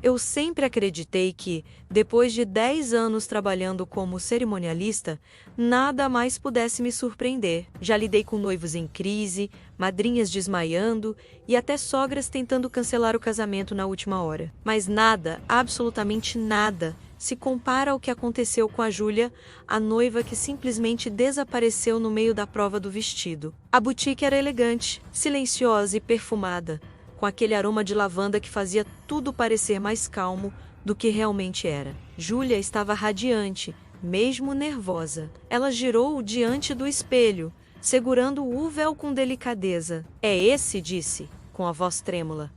Eu sempre acreditei que, depois de 10 anos trabalhando como cerimonialista, nada mais pudesse me surpreender. Já lidei com noivos em crise, madrinhas desmaiando e até sogras tentando cancelar o casamento na última hora. Mas nada, absolutamente nada, se compara ao que aconteceu com a Júlia, a noiva que simplesmente desapareceu no meio da prova do vestido. A boutique era elegante, silenciosa e perfumada, com aquele aroma de lavanda que fazia tudo parecer mais calmo do que realmente era. Júlia estava radiante, mesmo nervosa. Ela girou diante do espelho, segurando o véu com delicadeza. "É esse?", disse, com a voz trêmula.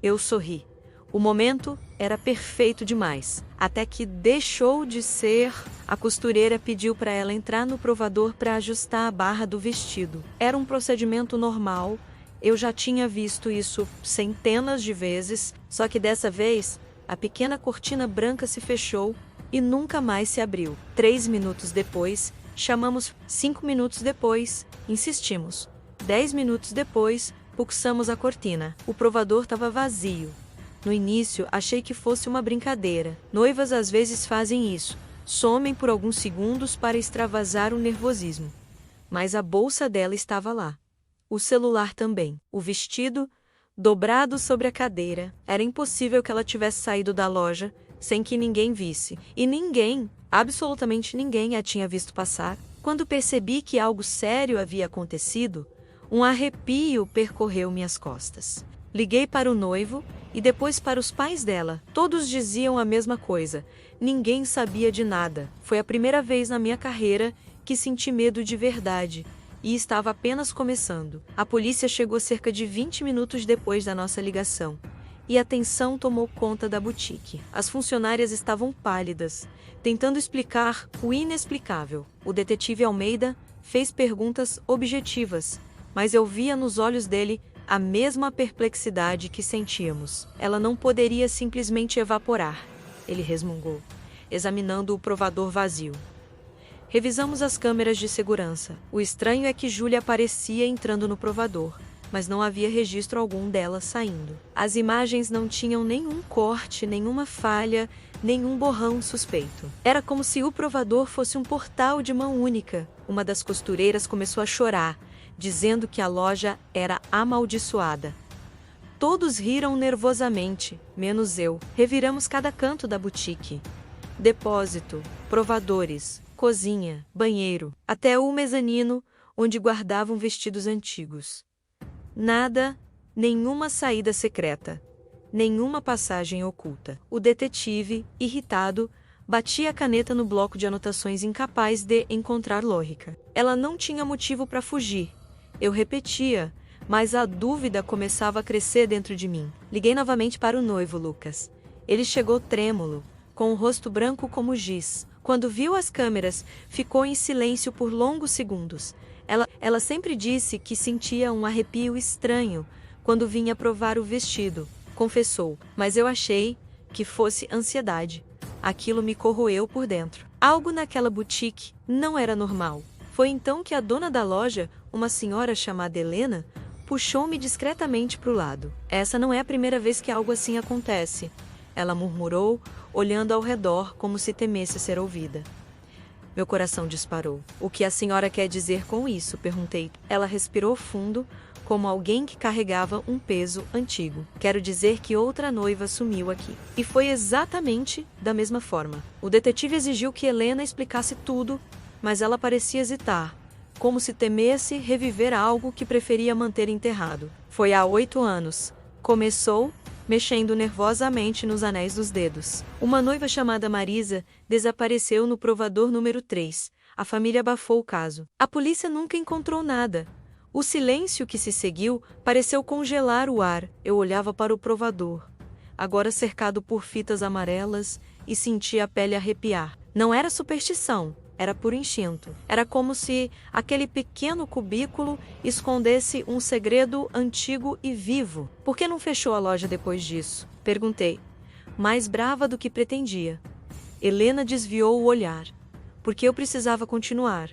Eu sorri. O momento era perfeito demais, até que deixou de ser. A costureira pediu para ela entrar no provador para ajustar a barra do vestido. Era um procedimento normal. Eu já tinha visto isso centenas de vezes, só que dessa vez, a pequena cortina branca se fechou e nunca mais se abriu. 3 minutos depois, chamamos. 5 minutos depois, insistimos. 10 minutos depois, puxamos a cortina. O provador estava vazio. No início, achei que fosse uma brincadeira. Noivas às vezes fazem isso. Somem por alguns segundos para extravasar o nervosismo. Mas a bolsa dela estava lá. O celular também. O vestido, dobrado sobre a cadeira. Era impossível que ela tivesse saído da loja sem que ninguém visse. E ninguém, absolutamente ninguém, a tinha visto passar. Quando percebi que algo sério havia acontecido, um arrepio percorreu minhas costas. Liguei para o noivo e depois para os pais dela. Todos diziam a mesma coisa. Ninguém sabia de nada. Foi a primeira vez na minha carreira que senti medo de verdade. E estava apenas começando. A polícia chegou cerca de 20 minutos depois da nossa ligação. E a tensão tomou conta da boutique. As funcionárias estavam pálidas, tentando explicar o inexplicável. O detetive Almeida fez perguntas objetivas, mas eu via nos olhos dele a mesma perplexidade que sentíamos. Ela não poderia simplesmente evaporar, ele resmungou, examinando o provador vazio. Revisamos as câmeras de segurança. O estranho é que Júlia aparecia entrando no provador, mas não havia registro algum dela saindo. As imagens não tinham nenhum corte, nenhuma falha, nenhum borrão suspeito. Era como se o provador fosse um portal de mão única. Uma das costureiras começou a chorar, dizendo que a loja era amaldiçoada. Todos riram nervosamente, menos eu. Reviramos cada canto da boutique. Depósito, provadores, cozinha, banheiro, até o mezanino, onde guardavam vestidos antigos. Nada, nenhuma saída secreta, nenhuma passagem oculta. O detetive, irritado, batia a caneta no bloco de anotações, incapaz de encontrar lógica. Ela não tinha motivo para fugir. Eu repetia, mas a dúvida começava a crescer dentro de mim. Liguei novamente para o noivo, Lucas. Ele chegou trêmulo, com o rosto branco como giz. Quando viu as câmeras, ficou em silêncio por longos segundos. Ela sempre disse que sentia um arrepio estranho quando vinha provar o vestido, confessou, mas eu achei que fosse ansiedade. Aquilo me corroeu por dentro. Algo naquela boutique não era normal. Foi então que a dona da loja, uma senhora chamada Helena, puxou-me discretamente para o lado. "Essa não é a primeira vez que algo assim acontece", ela murmurou, olhando ao redor como se temesse ser ouvida. Meu coração disparou. "O que a senhora quer dizer com isso?", perguntei. Ela respirou fundo, como alguém que carregava um peso antigo. "Quero dizer que outra noiva sumiu aqui." E foi exatamente da mesma forma. O detetive exigiu que Helena explicasse tudo, mas ela parecia hesitar, como se temesse reviver algo que preferia manter enterrado. "Foi há 8 anos. Começou, mexendo nervosamente nos anéis dos dedos. Uma noiva chamada Marisa desapareceu no provador número 3. A família abafou o caso. A polícia nunca encontrou nada. O silêncio que se seguiu pareceu congelar o ar. Eu olhava para o provador, agora cercado por fitas amarelas, e sentia a pele arrepiar. Não era superstição. Era por instinto. Era como se aquele pequeno cubículo escondesse um segredo antigo e vivo. "Por que não fechou a loja depois disso?", perguntei, mais brava do que pretendia. Helena desviou o olhar. "Porque eu precisava continuar."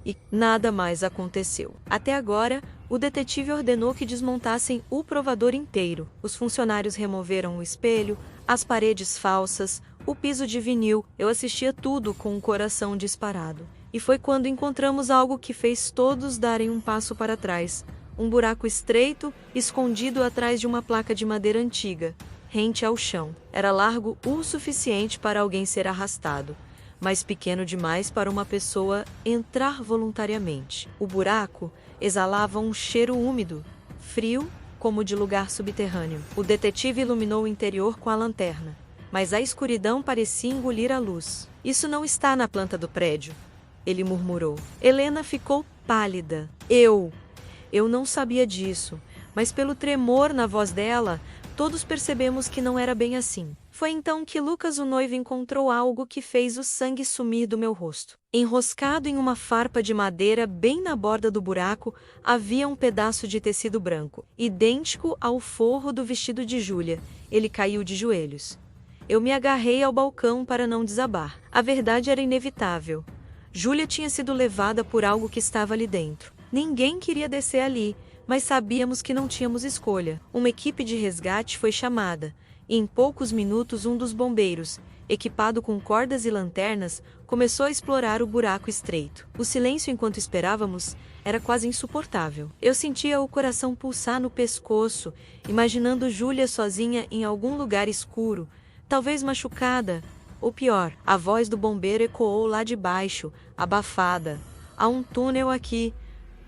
E nada mais aconteceu. Até agora, o detetive ordenou que desmontassem o provador inteiro. Os funcionários removeram o espelho, As paredes falsas, o piso de vinil, eu assistia tudo com o coração disparado. E foi quando encontramos algo que fez todos darem um passo para trás. Um buraco estreito, escondido atrás de uma placa de madeira antiga, rente ao chão. Era largo o suficiente para alguém ser arrastado, mas pequeno demais para uma pessoa entrar voluntariamente. O buraco exalava um cheiro úmido, frio, como de lugar subterrâneo. O detetive iluminou o interior com a lanterna, mas a escuridão parecia engolir a luz. Isso não está na planta do prédio, ele murmurou. Helena ficou pálida. Eu não sabia disso, mas pelo tremor na voz dela, todos percebemos que não era bem assim. Foi então que Lucas, o noivo, encontrou algo que fez o sangue sumir do meu rosto. Enroscado em uma farpa de madeira bem na borda do buraco, havia um pedaço de tecido branco, idêntico ao forro do vestido de Júlia. Ele caiu de joelhos. Eu me agarrei ao balcão para não desabar. A verdade era inevitável. Júlia tinha sido levada por algo que estava ali dentro. Ninguém queria descer ali, mas sabíamos que não tínhamos escolha. Uma equipe de resgate foi chamada, e em poucos minutos um dos bombeiros, equipado com cordas e lanternas, começou a explorar o buraco estreito. O silêncio enquanto esperávamos era quase insuportável. Eu sentia o coração pulsar no pescoço, imaginando Júlia sozinha em algum lugar escuro, talvez machucada, ou pior, a voz do bombeiro ecoou lá de baixo, abafada. Há um túnel aqui,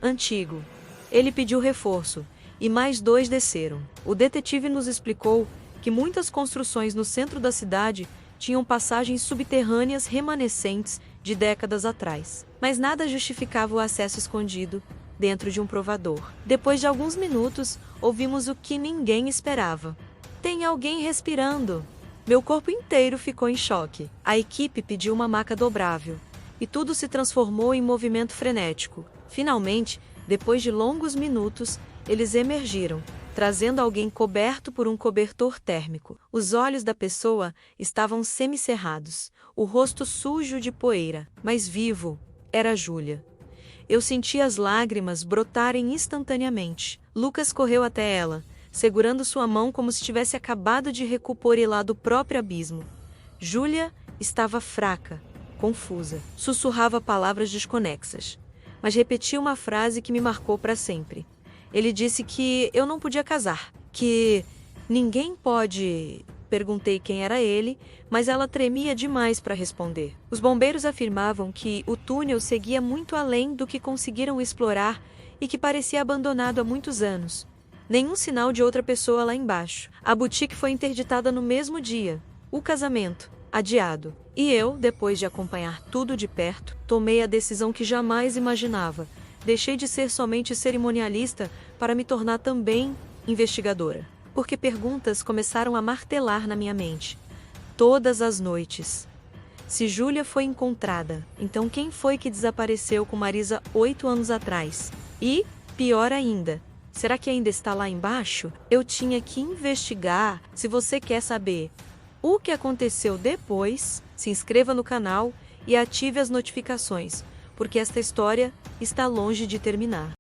antigo. Ele pediu reforço, e mais 2 desceram. O detetive nos explicou que muitas construções no centro da cidade tinham passagens subterrâneas remanescentes de décadas atrás. Mas nada justificava o acesso escondido dentro de um provador. Depois de alguns minutos, ouvimos o que ninguém esperava. Tem alguém respirando! Meu corpo inteiro ficou em choque. A equipe pediu uma maca dobrável, e tudo se transformou em movimento frenético. Finalmente, depois de longos minutos, eles emergiram, trazendo alguém coberto por um cobertor térmico. Os olhos da pessoa estavam semicerrados, o rosto sujo de poeira, mas vivo. Era Júlia. Eu senti as lágrimas brotarem instantaneamente. Lucas correu até ela, segurando sua mão como se tivesse acabado de recuperar do próprio abismo. Júlia estava fraca, confusa. Sussurrava palavras desconexas, mas repetia uma frase que me marcou para sempre. Ele disse que eu não podia casar, que ninguém pode... Perguntei quem era ele, mas ela tremia demais para responder. Os bombeiros afirmavam que o túnel seguia muito além do que conseguiram explorar e que parecia abandonado há muitos anos. Nenhum sinal de outra pessoa lá embaixo. A boutique foi interditada no mesmo dia. O casamento, adiado. E eu, depois de acompanhar tudo de perto, tomei a decisão que jamais imaginava. Deixei de ser somente cerimonialista para me tornar também investigadora. Porque perguntas começaram a martelar na minha mente. Todas as noites. Se Júlia foi encontrada, então quem foi que desapareceu com Marisa 8 anos atrás? E, pior ainda, será que ainda está lá embaixo? Eu tinha que investigar. Se você quer saber o que aconteceu depois, se inscreva no canal e ative as notificações, porque esta história está longe de terminar.